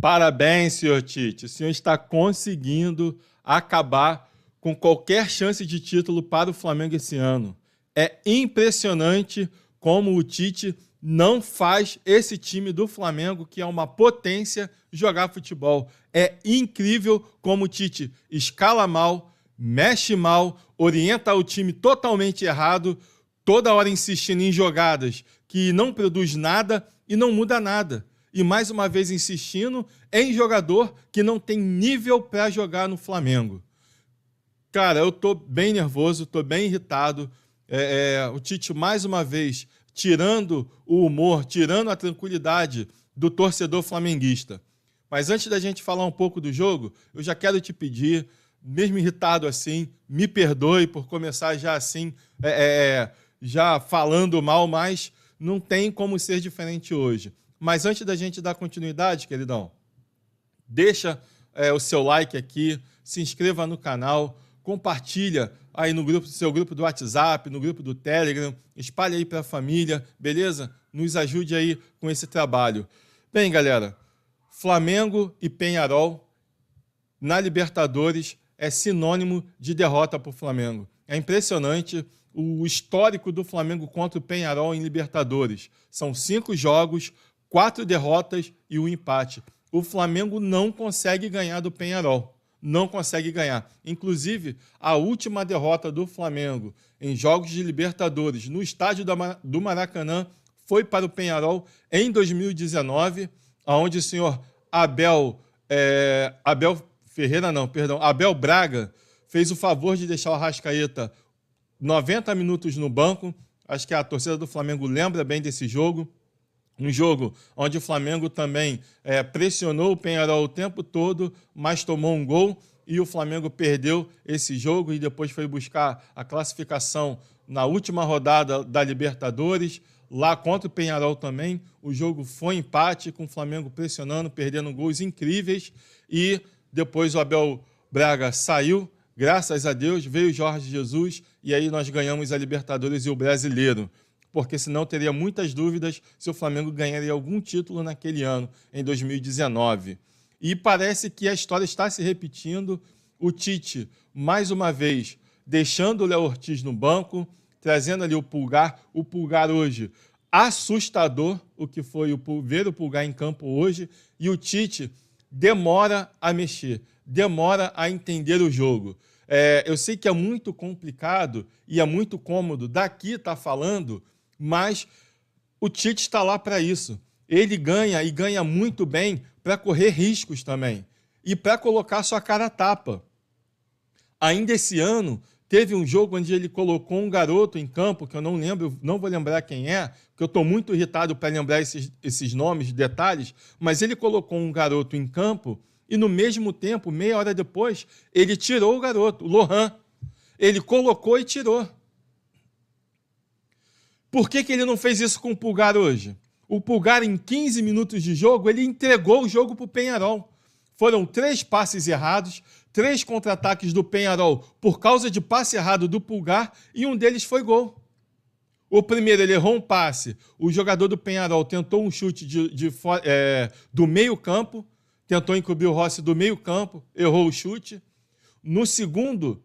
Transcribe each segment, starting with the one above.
Parabéns, senhor Tite. O senhor está conseguindo acabar com qualquer chance de título para o Flamengo esse ano. É impressionante como o Tite não faz esse time do Flamengo, que é uma potência, jogar futebol. É incrível como o Tite escala mal, mexe mal, orienta o time totalmente errado, toda hora insistindo em jogadas que não produz nada e não muda nada. E mais uma vez insistindo em jogador que não tem nível para jogar no Flamengo. Cara, eu tô bem nervoso, tô bem irritado. O Tite, mais uma vez, tirando o humor, tirando a tranquilidade do torcedor flamenguista. Mas antes da gente falar um pouco do jogo, eu já quero te pedir, mesmo irritado assim, me perdoe por começar já assim, já falando mal, mas não tem como ser diferente hoje. Mas antes da gente dar continuidade, queridão, deixa o seu like aqui, se inscreva no canal, compartilha aí no seu grupo do WhatsApp, no grupo do Telegram, espalhe aí para a família, beleza? Nos ajude aí com esse trabalho. Bem, galera, Flamengo e Peñarol na Libertadores é sinônimo de derrota para o Flamengo. É impressionante o histórico do Flamengo contra o Peñarol em Libertadores. São 5 jogos, 4 derrotas e 1 empate. O Flamengo não consegue ganhar do Peñarol. Não consegue ganhar. Inclusive, a última derrota do Flamengo em jogos de Libertadores no estádio do Maracanã foi para o Peñarol em 2019, onde o senhor Abel Braga fez o favor de deixar o Arrascaeta 90 minutos no banco. Acho que a torcida do Flamengo lembra bem desse jogo. Um jogo onde o Flamengo também pressionou o Peñarol o tempo todo, mas tomou um gol e o Flamengo perdeu esse jogo e depois foi buscar a classificação na última rodada da Libertadores, lá contra o Peñarol também. O jogo foi empate, com o Flamengo pressionando, perdendo gols incríveis e depois o Abel Braga saiu, graças a Deus, veio o Jorge Jesus e aí nós ganhamos a Libertadores e o Brasileiro. Porque senão teria muitas dúvidas se o Flamengo ganharia algum título naquele ano, em 2019. E parece que a história está se repetindo. O Tite, mais uma vez, deixando o Léo Ortiz no banco, trazendo ali o Pulgar. O Pulgar hoje, assustador, o que foi ver o Pulgar em campo hoje. E o Tite demora a mexer, demora a entender o jogo. Eu sei que é muito complicado e é muito cômodo daqui estar falando, mas o Tite está lá para isso. Ele ganha e ganha muito bem para correr riscos também e para colocar sua cara a tapa. Ainda esse ano, teve um jogo onde ele colocou um garoto em campo, que eu não lembro, não vou lembrar quem é, porque eu estou muito irritado para lembrar esses nomes, detalhes, mas ele colocou um garoto em campo e no mesmo tempo, meia hora depois, ele tirou o garoto, o Lohan. Ele colocou e tirou. Por que ele não fez isso com o Pulgar hoje? O Pulgar, em 15 minutos de jogo, ele entregou o jogo para o Peñarol. Foram 3 passes errados, 3 contra-ataques do Peñarol por causa de passe errado do Pulgar e um deles foi gol. O primeiro, ele errou um passe. O jogador do Peñarol tentou um chute do meio campo, tentou encobrir o Rossi do meio campo, errou o chute. No segundo,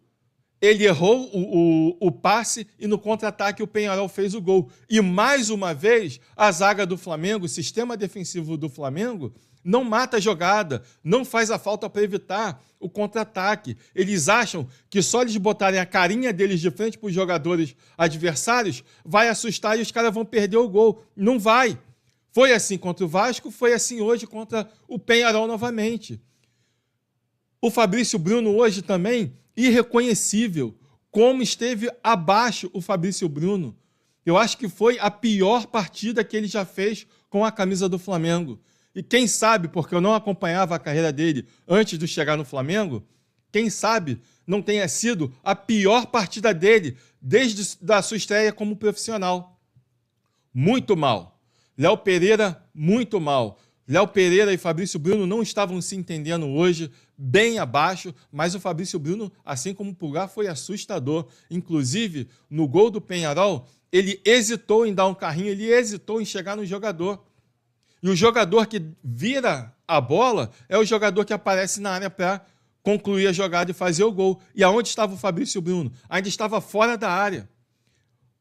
ele errou o passe e no contra-ataque o Peñarol fez o gol. E mais uma vez, a zaga do Flamengo, o sistema defensivo do Flamengo, não mata a jogada, não faz a falta para evitar o contra-ataque. Eles acham que só eles botarem a carinha deles de frente para os jogadores adversários vai assustar e os caras vão perder o gol. Não vai. Foi assim contra o Vasco, foi assim hoje contra o Peñarol novamente. O Fabrício Bruno hoje também, irreconhecível, como esteve abaixo o Fabrício Bruno. Eu acho que foi a pior partida que ele já fez com a camisa do Flamengo. E quem sabe, porque eu não acompanhava a carreira dele antes de chegar no Flamengo, quem sabe não tenha sido a pior partida dele desde a sua estreia como profissional. Muito mal. Léo Pereira, muito mal. Léo Pereira e Fabrício Bruno não estavam se entendendo hoje, bem abaixo, mas o Fabrício Bruno, assim como o Pulgar, foi assustador. Inclusive, no gol do Peñarol, ele hesitou em dar um carrinho, ele hesitou em chegar no jogador. E o jogador que vira a bola é o jogador que aparece na área para concluir a jogada e fazer o gol. E aonde estava o Fabrício Bruno? Ainda estava fora da área.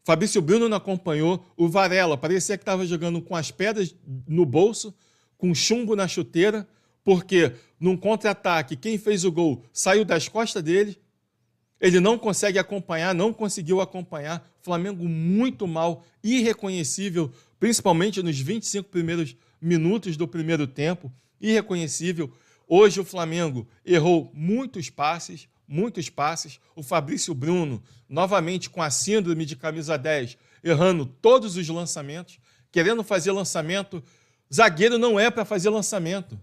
Fabrício Bruno não acompanhou. O Varela parecia que estava jogando com as pedras no bolso, com chumbo na chuteira, porque num contra-ataque, quem fez o gol saiu das costas dele. Ele não consegue acompanhar, não conseguiu acompanhar. Flamengo muito mal, irreconhecível, principalmente nos 25 primeiros minutos do primeiro tempo. Irreconhecível. Hoje o Flamengo errou muitos passes. O Fabrício Bruno, novamente com a síndrome de camisa 10, errando todos os lançamentos, querendo fazer lançamento. Zagueiro não é para fazer lançamento.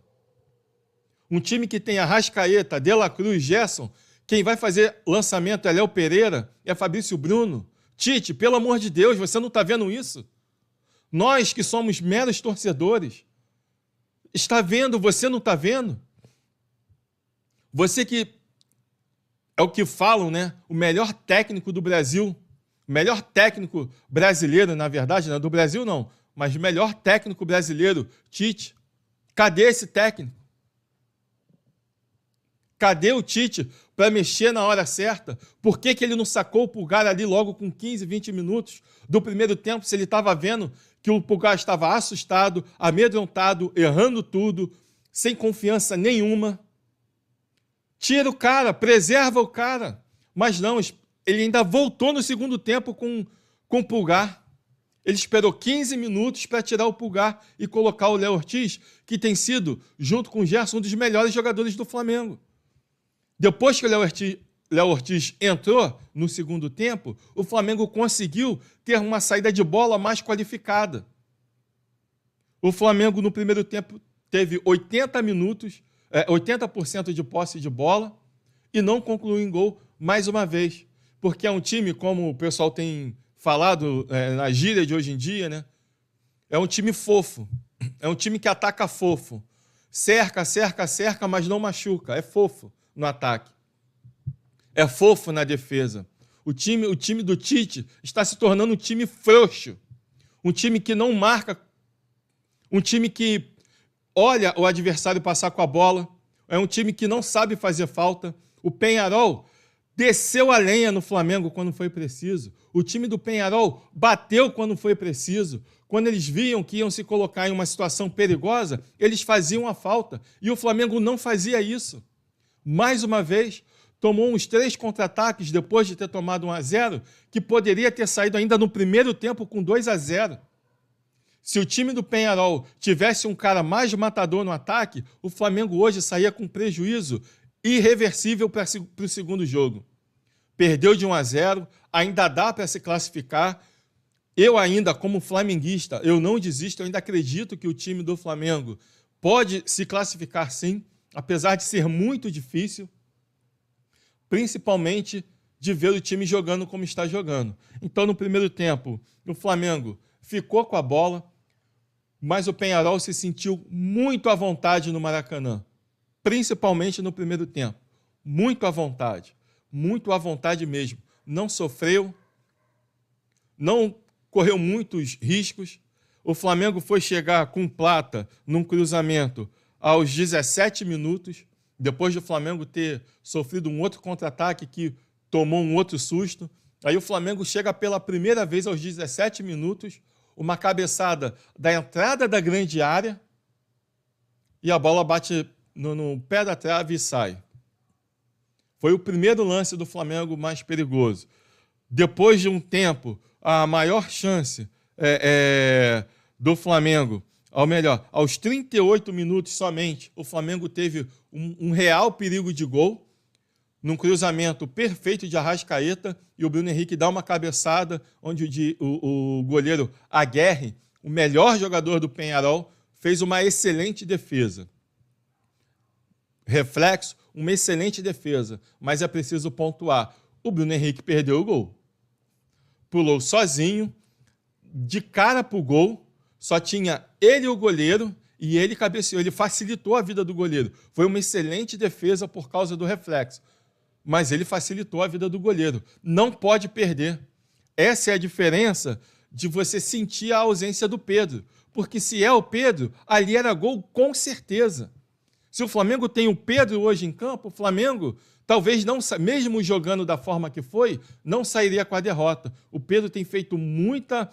Um time que tem Arrascaeta, De La Cruz, Gerson, quem vai fazer lançamento é Léo Pereira, é Fabrício Bruno. Tite, pelo amor de Deus, você não está vendo isso? Nós que somos meros torcedores, está vendo, você não está vendo? Você que é o que falam, né? O melhor técnico do Brasil, o melhor técnico brasileiro, na verdade, não é do Brasil não, mas o melhor técnico brasileiro, Tite. Cadê esse técnico? Cadê o Tite para mexer na hora certa? Por que ele não sacou o Pulgar ali logo com 15, 20 minutos do primeiro tempo, se ele estava vendo que o Pulgar estava assustado, amedrontado, errando tudo, sem confiança nenhuma? Tira o cara, preserva o cara. Mas não, ele ainda voltou no segundo tempo com o Pulgar. Ele esperou 15 minutos para tirar o Pulgar e colocar o Léo Ortiz, que tem sido, junto com o Gerson, um dos melhores jogadores do Flamengo. Depois que o Léo Ortiz entrou no segundo tempo, o Flamengo conseguiu ter uma saída de bola mais qualificada. O Flamengo, no primeiro tempo, teve 80% de posse de bola e não concluiu em gol mais uma vez. Porque é um time, como o pessoal tem falado na gíria de hoje em dia, né? É um time fofo. É um time que ataca fofo. Cerca, mas não machuca. É fofo no ataque. É fofo na defesa. O time do Tite está se tornando um time frouxo. Um time que não marca. Um time que olha o adversário passar com a bola. É um time que não sabe fazer falta. O Peñarol desceu a lenha no Flamengo quando foi preciso. O time do Peñarol bateu quando foi preciso. Quando eles viam que iam se colocar em uma situação perigosa, eles faziam a falta. E o Flamengo não fazia isso. Mais uma vez, tomou uns 3 contra-ataques depois de ter tomado 1-0, que poderia ter saído ainda no primeiro tempo com 2-0. Se o time do Peñarol tivesse um cara mais matador no ataque, o Flamengo hoje saía com prejuízo irreversível para o segundo jogo. Perdeu de 1-0, ainda dá para se classificar. Eu ainda, como flamenguista, eu não desisto, eu ainda acredito que o time do Flamengo pode se classificar sim, apesar de ser muito difícil, principalmente de ver o time jogando como está jogando. Então, no primeiro tempo, o Flamengo ficou com a bola, mas o Peñarol se sentiu muito à vontade no Maracanã, principalmente no primeiro tempo. Muito à vontade mesmo. Não sofreu, não correu muitos riscos. O Flamengo foi chegar com Plata num cruzamento aos 17 minutos, depois do Flamengo ter sofrido um outro contra-ataque que tomou um outro susto. Aí o Flamengo chega pela primeira vez aos 17 minutos, uma cabeçada da entrada da grande área e a bola bate no pé da trave e sai. Foi o primeiro lance do Flamengo mais perigoso. Depois de um tempo, a maior chance do Flamengo, aos 38 minutos somente, o Flamengo teve um real perigo de gol, num cruzamento perfeito de Arrascaeta, e o Bruno Henrique dá uma cabeçada, onde o goleiro Aguerre, o melhor jogador do Peñarol, fez uma excelente defesa. Reflexo, uma excelente defesa, mas é preciso pontuar. O Bruno Henrique perdeu o gol. Pulou sozinho, de cara para o gol, só tinha ele e o goleiro, e ele cabeceou, ele facilitou a vida do goleiro. Foi uma excelente defesa por causa do reflexo, mas ele facilitou a vida do goleiro. Não pode perder. Essa é a diferença de você sentir a ausência do Pedro, porque se é o Pedro, ali era gol com certeza. Se o Flamengo tem o Pedro hoje em campo, o Flamengo talvez não, mesmo jogando da forma que foi, não sairia com a derrota. O Pedro tem feito muita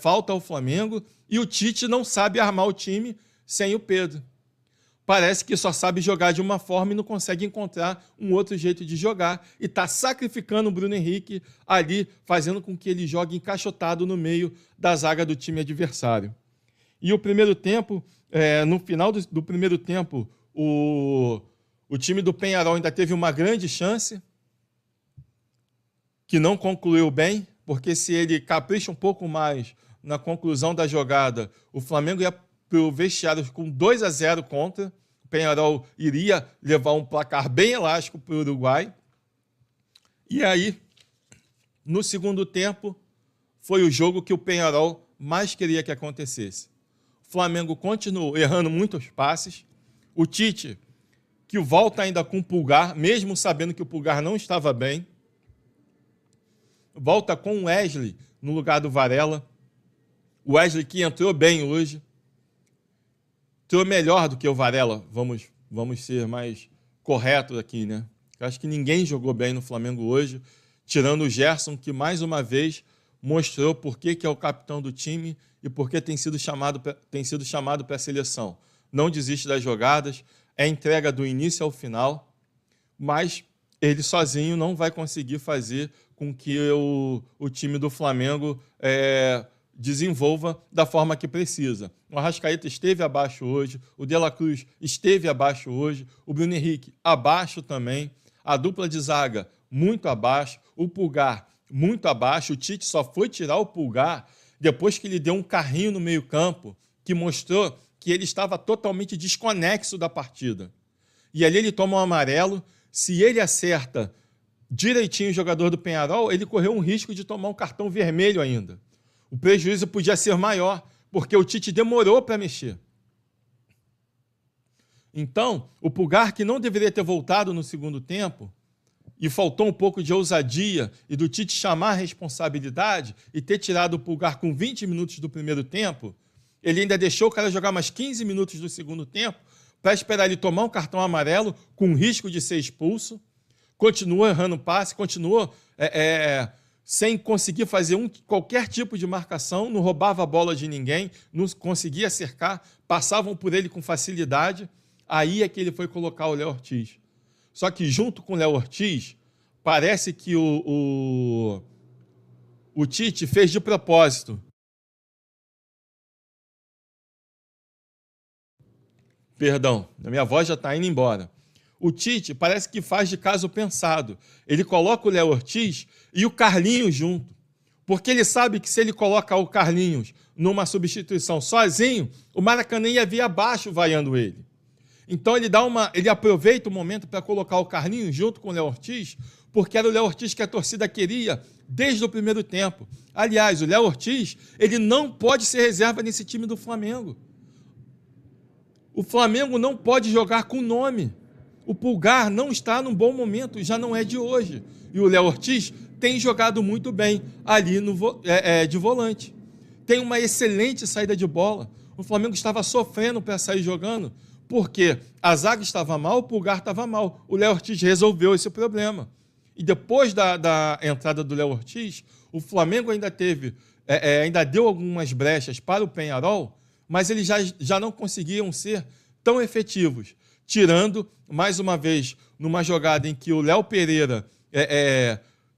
falta ao Flamengo e o Tite não sabe armar o time sem o Pedro. Parece que só sabe jogar de uma forma e não consegue encontrar um outro jeito de jogar. E está sacrificando o Bruno Henrique ali, fazendo com que ele jogue encaixotado no meio da zaga do time adversário. E o primeiro tempo, no final do primeiro tempo, o time do Peñarol ainda teve uma grande chance, que não concluiu bem, porque se ele capricha um pouco mais na conclusão da jogada, o Flamengo ia para o vestiário com 2-0 contra. O Peñarol iria levar um placar bem elástico para o Uruguai. E aí, no segundo tempo, foi o jogo que o Peñarol mais queria que acontecesse. O Flamengo continuou errando muitos passes. O Tite, que volta ainda com o Pulgar, mesmo sabendo que o Pulgar não estava bem, volta com o Wesley no lugar do Varela. O Wesley que entrou bem hoje, entrou melhor do que o Varela, vamos ser mais corretos aqui, né? Eu acho que ninguém jogou bem no Flamengo hoje, tirando o Gerson, que mais uma vez mostrou por que é o capitão do time e por que tem sido chamado para a seleção. Não desiste das jogadas, é entrega do início ao final, mas ele sozinho não vai conseguir fazer com que o time do Flamengo desenvolva da forma que precisa. O Arrascaeta esteve abaixo hoje, o De La Cruz esteve abaixo hoje, o Bruno Henrique abaixo também, a dupla de zaga muito abaixo, o Pulgar muito abaixo. O Tite só foi tirar o Pulgar depois que ele deu um carrinho no meio-campo que mostrou que ele estava totalmente desconexo da partida. E ali ele toma um amarelo. Se ele acerta direitinho o jogador do Peñarol, ele correu um risco de tomar um cartão vermelho ainda. O prejuízo podia ser maior, porque o Tite demorou para mexer. Então, o Pulgar, que não deveria ter voltado no segundo tempo, e faltou um pouco de ousadia e do Tite chamar a responsabilidade e ter tirado o Pulgar com 20 minutos do primeiro tempo, ele ainda deixou o cara jogar mais 15 minutos do segundo tempo para esperar ele tomar um cartão amarelo com risco de ser expulso, continuou errando passe, continuou sem conseguir fazer qualquer tipo de marcação, não roubava a bola de ninguém, não conseguia cercar, passavam por ele com facilidade. Aí é que ele foi colocar o Léo Ortiz. Só que junto com o Léo Ortiz, parece que o Tite fez de propósito. Perdão, a minha voz já está indo embora. O Tite parece que faz de caso pensado. Ele coloca o Léo Ortiz e o Carlinhos junto. Porque ele sabe que se ele coloca o Carlinhos numa substituição sozinho, o Maracanã ia vir abaixo vaiando ele. Então ele aproveita o momento para colocar o Carlinhos junto com o Léo Ortiz, porque era o Léo Ortiz que a torcida queria desde o primeiro tempo. Aliás, o Léo Ortiz, ele não pode ser reserva nesse time do Flamengo. O Flamengo não pode jogar com nome. O Pulgar não está num bom momento, já não é de hoje. E o Léo Ortiz tem jogado muito bem ali de volante. Tem uma excelente saída de bola. O Flamengo estava sofrendo para sair jogando, porque a zaga estava mal, o Pulgar estava mal. O Léo Ortiz resolveu esse problema. E depois da entrada do Léo Ortiz, o Flamengo ainda deu algumas brechas para o Peñarol, mas eles já não conseguiam ser tão efetivos. Tirando, mais uma vez, numa jogada em que o Léo Pereira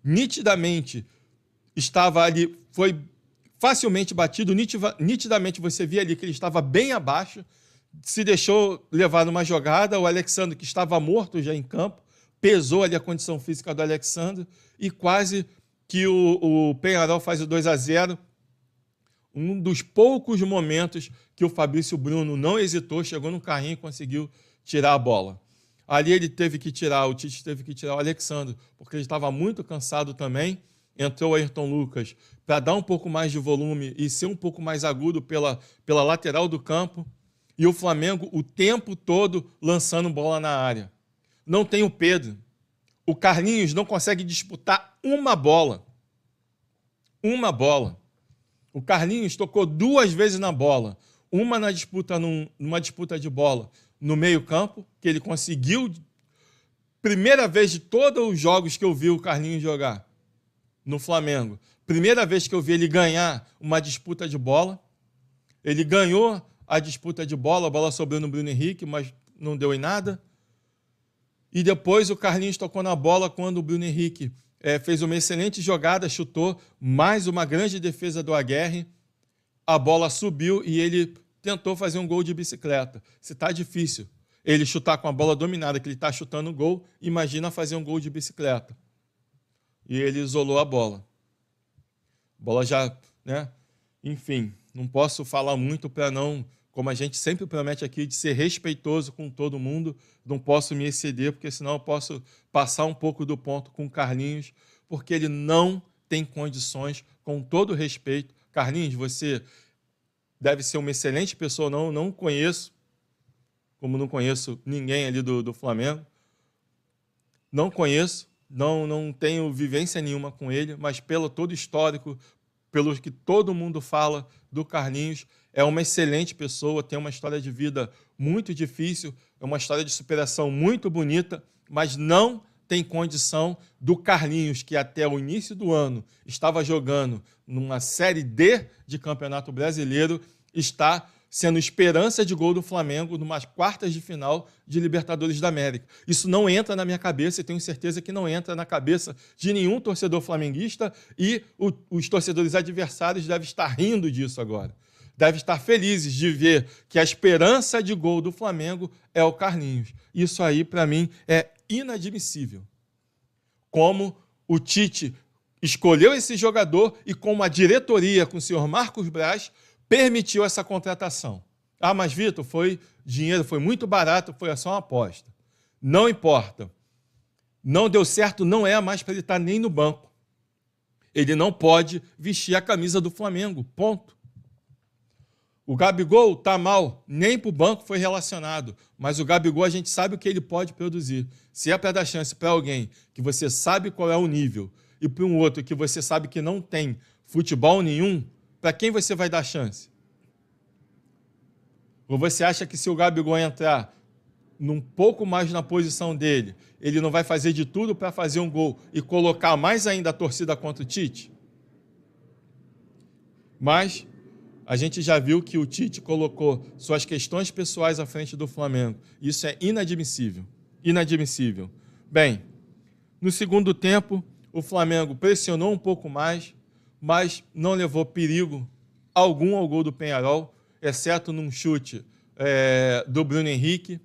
nitidamente estava ali, foi facilmente batido, nitidamente você via ali que ele estava bem abaixo, se deixou levar numa jogada, o Alexandre, que estava morto já em campo, pesou ali a condição física do Alexandre e quase que o Peñarol faz o 2-0. Um dos poucos momentos que o Fabrício Bruno não hesitou, chegou no carrinho e conseguiu tirar a bola. Ali o Tite teve que tirar o Alexandre, porque ele estava muito cansado também. Entrou o Ayrton Lucas para dar um pouco mais de volume e ser um pouco mais agudo pela lateral do campo. E o Flamengo o tempo todo lançando bola na área. Não tem o Pedro. O Carlinhos não consegue disputar uma bola. Uma bola. O Carlinhos tocou 2 vezes na bola. uma numa disputa de bola no meio-campo, que ele conseguiu, primeira vez de todos os jogos que eu vi o Carlinhos jogar no Flamengo, primeira vez que eu vi ele ganhar uma disputa de bola. Ele ganhou a disputa de bola, a bola sobrou no Bruno Henrique, mas não deu em nada. E depois o Carlinhos tocou na bola quando o Bruno Henrique fez uma excelente jogada, chutou, mais uma grande defesa do Aguerre. A bola subiu e ele tentou fazer um gol de bicicleta. Se está difícil ele chutar com a bola dominada, que ele está chutando o gol, imagina fazer um gol de bicicleta. E ele isolou a bola. A bola já, né? Enfim, não posso falar muito para não, como a gente sempre promete aqui, de ser respeitoso com todo mundo, não posso me exceder, porque senão eu posso passar um pouco do ponto com o Carlinhos, porque ele não tem condições, com todo respeito. Carlinhos, você deve ser uma excelente pessoa, não conheço, como não conheço ninguém ali do Flamengo. Não conheço, não tenho vivência nenhuma com ele, mas pelo todo histórico, pelo que todo mundo fala do Carlinhos, é uma excelente pessoa, tem uma história de vida muito difícil, é uma história de superação muito bonita, mas não tem condição do Carlinhos, que até o início do ano estava jogando numa Série D de Campeonato Brasileiro, está sendo esperança de gol do Flamengo numas quartas de final de Libertadores da América. Isso não entra na minha cabeça e tenho certeza que não entra na cabeça de nenhum torcedor flamenguista e os torcedores adversários devem estar rindo disso agora. Devem estar felizes de ver que a esperança de gol do Flamengo é o Carlinhos. Isso aí, para mim, é inadmissível. Como o Tite escolheu esse jogador e como a diretoria, com o senhor Marcos Braz, permitiu essa contratação. Ah, mas Vitor, foi dinheiro, foi muito barato, foi só uma aposta. Não importa. Não deu certo, não é mais para ele estar nem no banco. Ele não pode vestir a camisa do Flamengo, ponto. O Gabigol está mal, nem para o banco foi relacionado, mas o Gabigol a gente sabe o que ele pode produzir. Se é para dar chance para alguém que você sabe qual é o nível e para um outro que você sabe que não tem futebol nenhum, para quem você vai dar chance? Ou você acha que se o Gabigol entrar um pouco mais na posição dele, ele não vai fazer de tudo para fazer um gol e colocar mais ainda a torcida contra o Tite? Mas a gente já viu que o Tite colocou suas questões pessoais à frente do Flamengo. Isso é inadmissível. Inadmissível. Bem, no segundo tempo, o Flamengo pressionou um pouco mais, mas não levou perigo algum ao gol do Peñarol, exceto num chute do Bruno Henrique.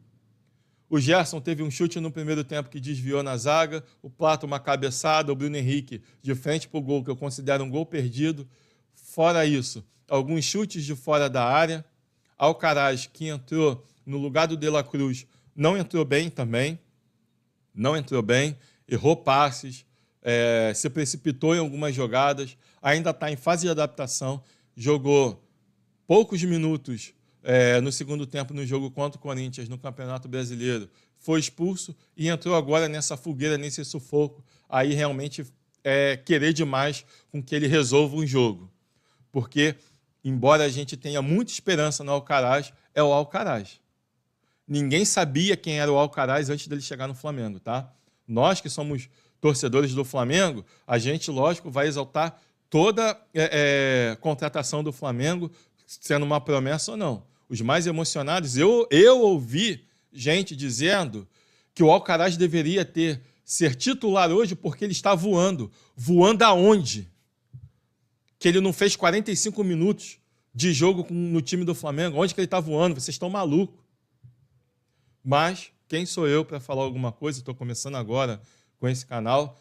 O Gerson teve um chute no primeiro tempo que desviou na zaga, o Plato uma cabeçada, o Bruno Henrique de frente para o gol, que eu considero um gol perdido. Fora isso, alguns chutes de fora da área. Alcaraz, que entrou no lugar do De La Cruz, não entrou bem também. Não entrou bem, errou passes, se precipitou em algumas jogadas, ainda está em fase de adaptação, jogou poucos minutos no segundo tempo no jogo contra o Corinthians, no Campeonato Brasileiro, foi expulso e entrou agora nessa fogueira, nesse sufoco, aí realmente querer demais com que ele resolva um jogo. Porque, embora a gente tenha muita esperança no Alcaraz, é o Alcaraz. Ninguém sabia quem era o Alcaraz antes dele chegar no Flamengo, tá? Nós que somos torcedores do Flamengo, a gente, lógico, vai exaltar toda contratação do Flamengo, sendo uma promessa ou não. Os mais emocionados, eu ouvi gente dizendo que o Alcaraz deveria ser titular hoje porque ele está voando. Voando aonde? Que ele não fez 45 minutos de jogo no time do Flamengo. Onde que ele está voando? Vocês estão malucos. Mas quem sou eu para falar alguma coisa? Estou começando agora com esse canal.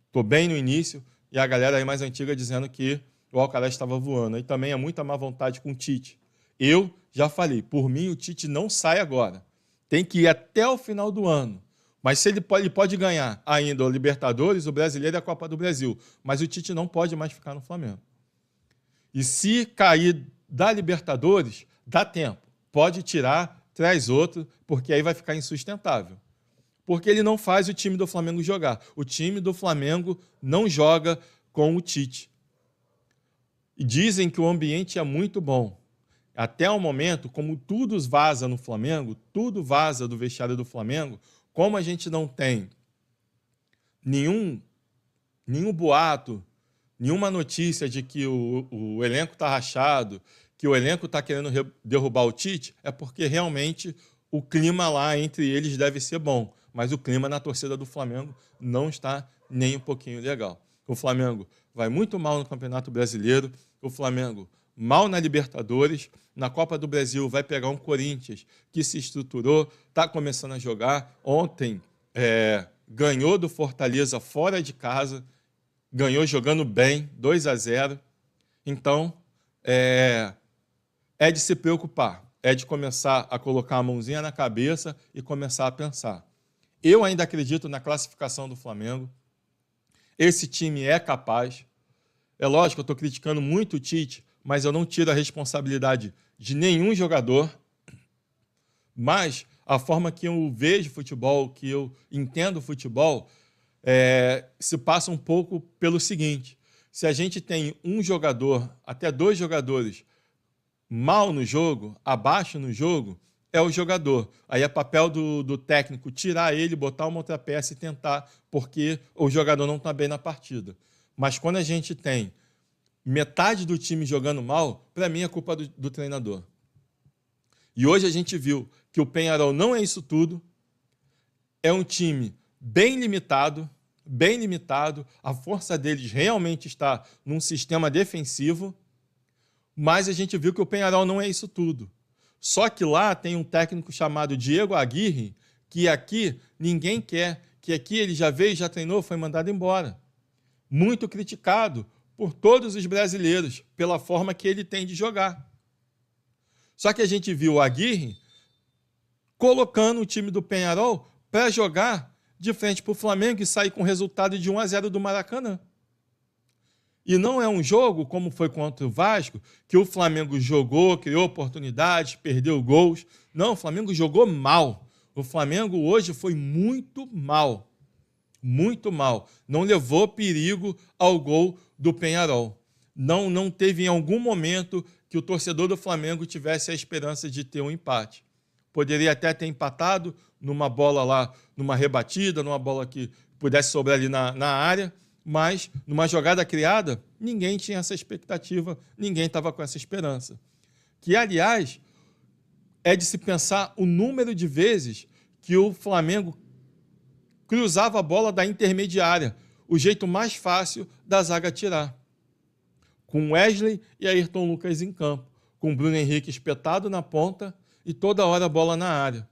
Estou bem no início. E a galera aí mais antiga dizendo que o Alcaraz estava voando. Aí também é muita má vontade com o Tite. Eu já falei, por mim o Tite não sai agora. Tem que ir até o final do ano. Mas se ele pode ganhar ainda o Libertadores, o Brasileiro e a Copa do Brasil. Mas o Tite não pode mais ficar no Flamengo. E se cair da Libertadores, dá tempo. Pode tirar, traz outro, porque aí vai ficar insustentável. Porque ele não faz o time do Flamengo jogar. O time do Flamengo não joga com o Tite. E dizem que o ambiente é muito bom. Até o momento, como tudo vaza no Flamengo, tudo vaza do vestiário do Flamengo, como a gente não tem nenhum boato, nenhuma notícia de que o elenco está rachado, que o elenco está querendo derrubar o Tite, é porque realmente o clima lá entre eles deve ser bom. Mas o clima na torcida do Flamengo não está nem um pouquinho legal. O Flamengo vai muito mal no Campeonato Brasileiro, o Flamengo mal na Libertadores, na Copa do Brasil vai pegar um Corinthians que se estruturou, está começando a jogar. Ontem ganhou do Fortaleza fora de casa, ganhou jogando bem, 2-0. Então, é de se preocupar, é de começar a colocar a mãozinha na cabeça e começar a pensar. Eu ainda acredito na classificação do Flamengo. Esse time é capaz. É lógico, eu estou criticando muito o Tite, mas eu não tiro a responsabilidade de nenhum jogador. Mas a forma que eu vejo futebol, que eu entendo futebol, se passa um pouco pelo seguinte: se a gente tem um jogador, até 2 jogadores, mal no jogo, abaixo no jogo, é o jogador. Aí é papel do técnico tirar ele, botar uma outra peça e tentar, porque o jogador não está bem na partida. Mas quando a gente tem metade do time jogando mal, para mim é culpa do treinador. E hoje a gente viu que o Peñarol não é isso tudo, é um time bem limitado, a força deles realmente está num sistema defensivo, mas a gente viu que o Peñarol não é isso tudo. Só que lá tem um técnico chamado Diego Aguirre, que aqui ninguém quer, que aqui ele já veio, já treinou, foi mandado embora. Muito criticado por todos os brasileiros, pela forma que ele tem de jogar. Só que a gente viu o Aguirre colocando o time do Peñarol para jogar de frente para o Flamengo e sair com resultado de 1-0 do Maracanã. E não é um jogo, como foi contra o Vasco, que o Flamengo jogou, criou oportunidades, perdeu gols. Não, o Flamengo jogou mal. O Flamengo hoje foi muito mal. Muito mal. Não levou perigo ao gol do Peñarol. Não teve em algum momento que o torcedor do Flamengo tivesse a esperança de ter um empate. Poderia até ter empatado numa bola lá, numa rebatida, numa bola que pudesse sobrar ali na área, mas numa jogada criada, ninguém tinha essa expectativa, ninguém estava com essa esperança. Que, aliás, é de se pensar o número de vezes que o Flamengo cruzava a bola da intermediária, o jeito mais fácil da zaga tirar. Com Wesley e Ayrton Lucas em campo, com Bruno Henrique espetado na ponta e toda hora a bola na área,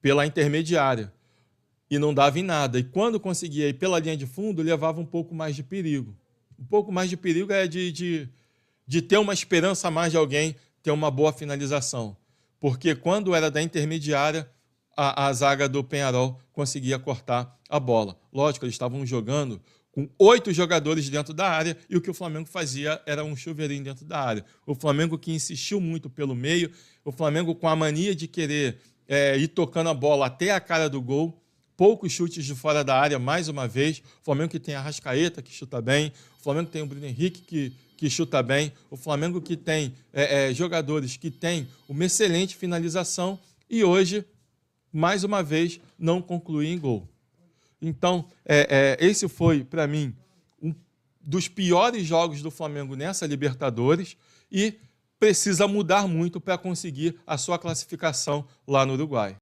pela intermediária. E não dava em nada. E quando conseguia ir pela linha de fundo, levava um pouco mais de perigo. Um pouco mais de perigo é de ter uma esperança a mais de alguém ter uma boa finalização. Porque quando era da intermediária, a zaga do Peñarol conseguia cortar a bola. Lógico, eles estavam jogando com 8 jogadores dentro da área e o que o Flamengo fazia era um chuveirinho dentro da área. O Flamengo que insistiu muito pelo meio, o Flamengo com a mania de querer ir tocando a bola até a cara do gol, poucos chutes de fora da área, mais uma vez. O Flamengo que tem a Arrascaeta, que chuta bem. O Flamengo tem o Bruno Henrique, que chuta bem. O Flamengo que tem jogadores que têm uma excelente finalização e hoje, mais uma vez, não conclui em gol. Então, esse foi, para mim, um dos piores jogos do Flamengo nessa Libertadores e precisa mudar muito para conseguir a sua classificação lá no Uruguai.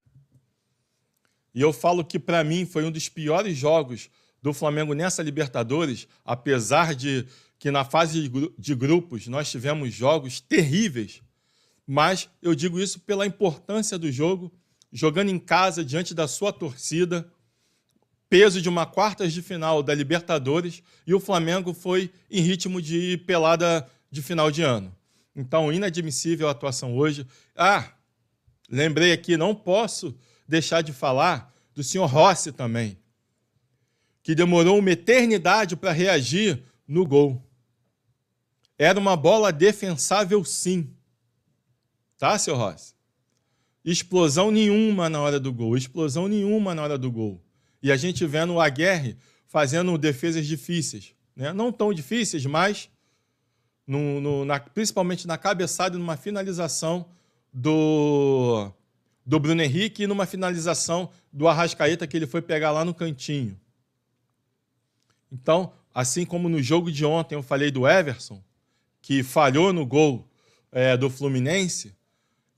E eu falo que, para mim, foi um dos piores jogos do Flamengo nessa Libertadores, apesar de que na fase de grupos nós tivemos jogos terríveis, mas eu digo isso pela importância do jogo, jogando em casa, diante da sua torcida, peso de uma quartas de final da Libertadores, e o Flamengo foi em ritmo de pelada de final de ano. Então, inadmissível a atuação hoje. Lembrei aqui, não posso deixar de falar do senhor Rossi também, que demorou uma eternidade para reagir no gol. Era uma bola defensável, sim. Tá, senhor Rossi? Explosão nenhuma na hora do gol, explosão nenhuma na hora do gol. E a gente vendo o Aguirre fazendo defesas difíceis, né? Não tão difíceis, mas principalmente na cabeçada e numa finalização do Bruno Henrique e numa finalização do Arrascaeta que ele foi pegar lá no cantinho. Então, assim como no jogo de ontem eu falei do Everson, que falhou no gol do Fluminense,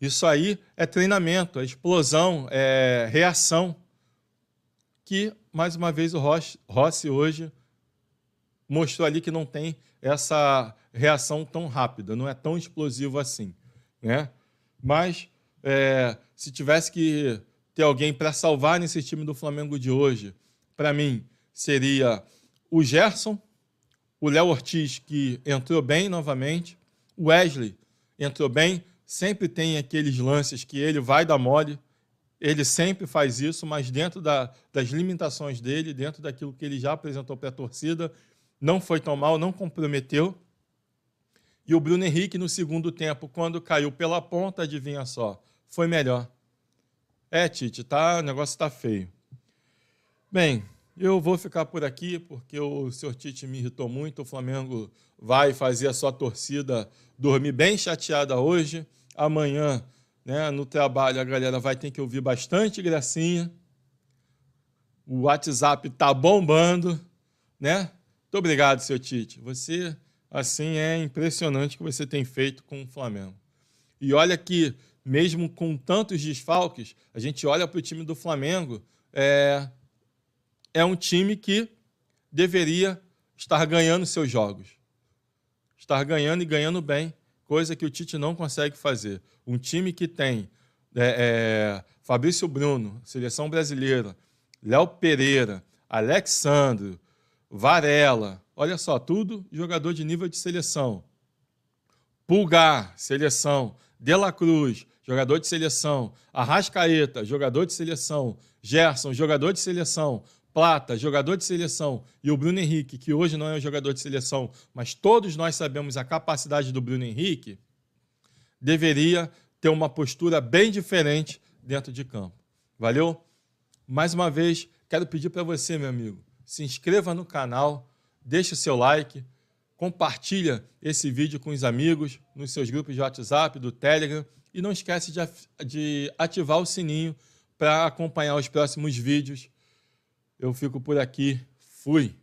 isso aí é treinamento, é explosão, é reação, que, mais uma vez, o Rossi hoje mostrou ali que não tem essa reação tão rápida, não é tão explosivo assim, né? Mas, se tivesse que ter alguém para salvar nesse time do Flamengo de hoje, para mim, seria o Gerson, o Léo Ortiz, que entrou bem novamente, o Wesley entrou bem, sempre tem aqueles lances que ele vai dar mole, ele sempre faz isso, mas dentro das limitações dele, dentro daquilo que ele já apresentou para a torcida, não foi tão mal, não comprometeu. E o Bruno Henrique, no segundo tempo, quando caiu pela ponta, adivinha só, foi melhor. Tite, o negócio está feio. Bem, eu vou ficar por aqui, porque o senhor Tite me irritou muito. O Flamengo vai fazer a sua torcida dormir bem chateada hoje. Amanhã, né, no trabalho, a galera vai ter que ouvir bastante gracinha. O WhatsApp está bombando, né? Muito obrigado, senhor Tite. Você, assim, é impressionante o que você tem feito com o Flamengo. E olha que, mesmo com tantos desfalques, a gente olha para o time do Flamengo, é um time que deveria estar ganhando seus jogos. Estar ganhando e ganhando bem, coisa que o Tite não consegue fazer. Um time que tem Fabrício Bruno, Seleção Brasileira, Léo Pereira, Alexandro, Varela, olha só, tudo jogador de nível de seleção. Pulgar, seleção. De La Cruz, jogador de seleção. Arrascaeta, jogador de seleção. Gerson, jogador de seleção. Plata, jogador de seleção. E o Bruno Henrique, que hoje não é um jogador de seleção, mas todos nós sabemos a capacidade do Bruno Henrique, deveria ter uma postura bem diferente dentro de campo. Valeu? Mais uma vez, quero pedir para você, meu amigo, se inscreva no canal, deixe o seu like, compartilha esse vídeo com os amigos, nos seus grupos de WhatsApp, do Telegram, e não esquece de ativar o sininho para acompanhar os próximos vídeos. Eu fico por aqui. Fui!